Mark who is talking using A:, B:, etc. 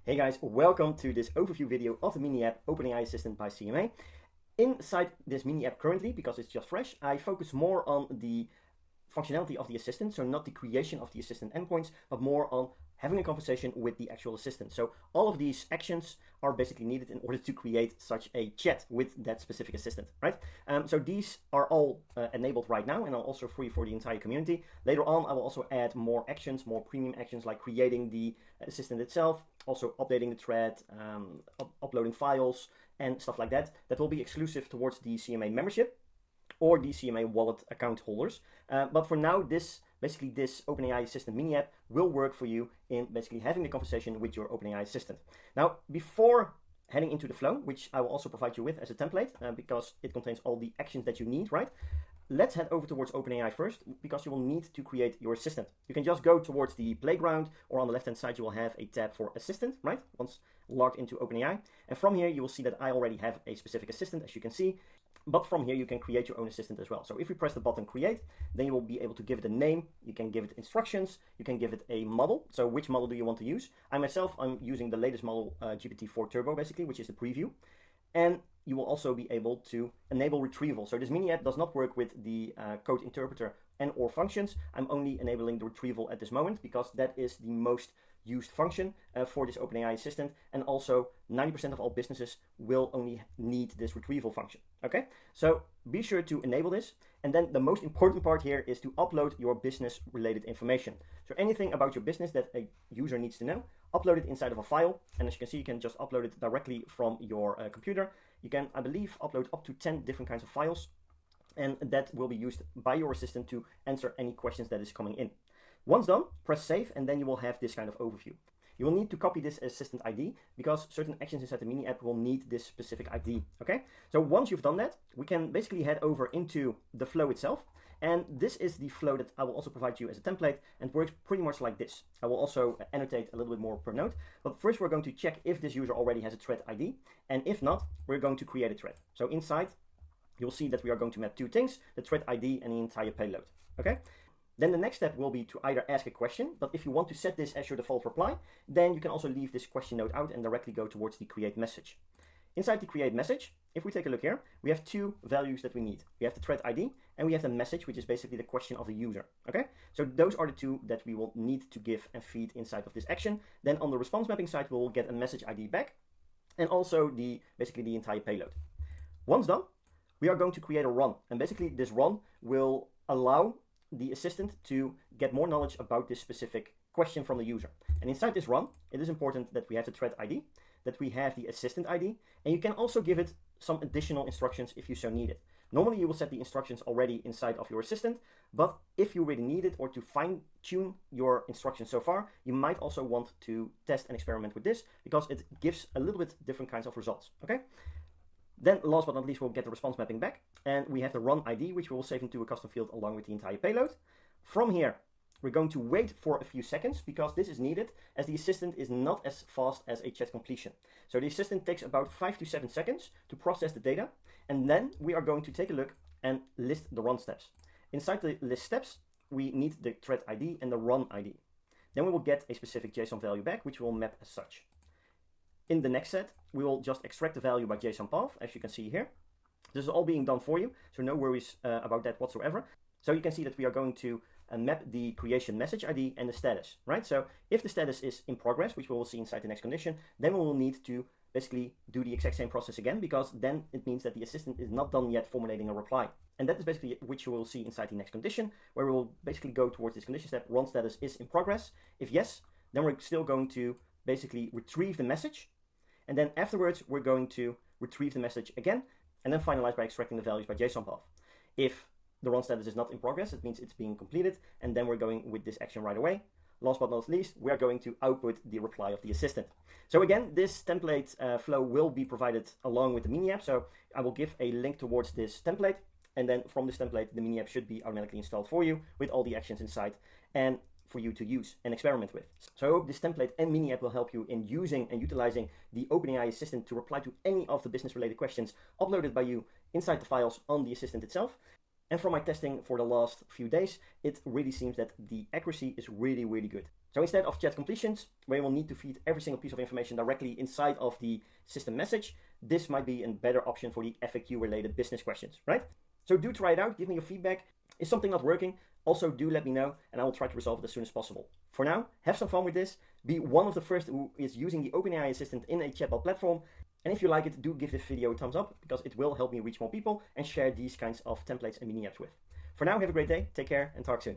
A: Hey guys, welcome to this overview video of the mini app OpenAI Assistant by CMA. Inside this mini app currently, because it's just fresh, I focus more on the functionality of the assistant, so not the creation of the assistant endpoints, but more on having a conversation with the actual assistant. So all of these actions are basically needed in order to create such a chat with that specific assistant, right? So these are all enabled right now and are also free for the entire community. Later on, I will also add more actions, more premium actions, like creating the assistant itself, also updating the thread, uploading files and stuff like that. That will be exclusive towards the CMA membership or the CMA wallet account holders. But for now, this OpenAI Assistant mini app will work for you in basically having a conversation with your OpenAI Assistant. Now, before heading into the flow, which I will also provide you with as a template, because it contains all the actions that you need, right? Let's head over towards OpenAI first, because you will need to create your assistant. You can just go towards the playground, or on the left-hand side, you will have a tab for assistant, right? Once logged into OpenAI. And from here, you will see that I already have a specific assistant, as you can see. But from here, you can create your own assistant as well. So if we press the button create, then you will be able to give it a name. You can give it instructions. You can give it a model. So which model do you want to use? I'm using the latest model, GPT-4 Turbo, basically, which is the preview. And you will also be able to enable retrieval. So this mini app does not work with the code interpreter and or functions. I'm only enabling the retrieval at this moment because that is the most used function for this OpenAI assistant, and also 90% of all businesses will only need this retrieval function. Okay, so be sure to enable this. And then the most important part here is to upload your business related information. So anything about your business that a user needs to know, upload it inside of a file. And as you can see, you can just upload it directly from your computer. You can, I believe, upload up to 10 different kinds of files, and that will be used by your assistant to answer any questions that is coming in. Once done, press save, and then you will have this kind of overview. You will need to copy this assistant ID because certain actions inside the mini app will need this specific ID. Okay, so once you've done that, we can basically head over into the flow itself. And this is the flow that I will also provide you as a template, and works pretty much like this. I will also annotate a little bit more per note. But first, we're going to check if this user already has a thread ID. And if not, we're going to create a thread. So inside, you'll see that we are going to map two things, the thread ID and the entire payload. Okay. Then the next step will be to either ask a question, but if you want to set this as your default reply, then you can also leave this question note out and directly go towards the create message. Inside the create message, if we take a look here, we have two values that we need. We have the thread ID and we have the message, which is basically the question of the user. Okay, so those are the two that we will need to give and feed inside of this action. Then on the response mapping side, we will get a message ID back and also basically the entire payload. Once done, we are going to create a run, and basically this run will allow the assistant to get more knowledge about this specific question from the user. And inside this run, it is important that we have the thread ID, that we have the assistant ID, and you can also give it some additional instructions if you so need it. Normally you will set the instructions already inside of your assistant, but if you really need it or to fine tune your instructions so far, you might also want to test and experiment with this because it gives a little bit different kinds of results. Okay. Then last but not least, we'll get the response mapping back, and we have the run ID, which we will save into a custom field along with the entire payload. From here, we're going to wait for a few seconds because this is needed, as the assistant is not as fast as a chat completion. So the assistant takes about 5 to 7 seconds to process the data, and then we are going to take a look and list the run steps. Inside the list steps, we need the thread ID and the run ID. Then we will get a specific JSON value back, which we will map as such. In the next set, we will just extract the value by JSON path, as you can see here. This is all being done for you, so no worries about that whatsoever. So you can see that we are going to map the creation message ID and the status, right? So if the status is in progress, which we will see inside the next condition, then we will need to basically do the exact same process again, because then it means that the assistant is not done yet formulating a reply. And that is basically which you will see inside the next condition, where we will basically go towards this condition step, run status is in progress. If yes, then we're still going to basically retrieve the message. And then afterwards, we're going to retrieve the message again, and then finalize by extracting the values by JSON path. If the run status is not in progress, it means it's being completed, and then we're going with this action right away. Last but not least, we are going to output the reply of the assistant. So again, this template flow will be provided along with the mini app. So I will give a link towards this template, and then from this template, the mini app should be automatically installed for you with all the actions inside and for you to use and experiment with. So I hope this template and mini app will help you in using and utilizing the OpenAI Assistant to reply to any of the business related questions uploaded by you inside the files on the assistant itself. And from my testing for the last few days, it really seems that the accuracy is really, really good. So instead of chat completions, where you will need to feed every single piece of information directly inside of the system message, this might be a better option for the FAQ-related business questions, right? So do try it out, give me your feedback. Is something not working? Also do let me know, and I will try to resolve it as soon as possible. For now, have some fun with this. Be one of the first who is using the OpenAI Assistant in a chatbot platform. And if you like it, do give this video a thumbs up, because it will help me reach more people and share these kinds of templates and mini apps with. For now, have a great day, take care, and talk soon.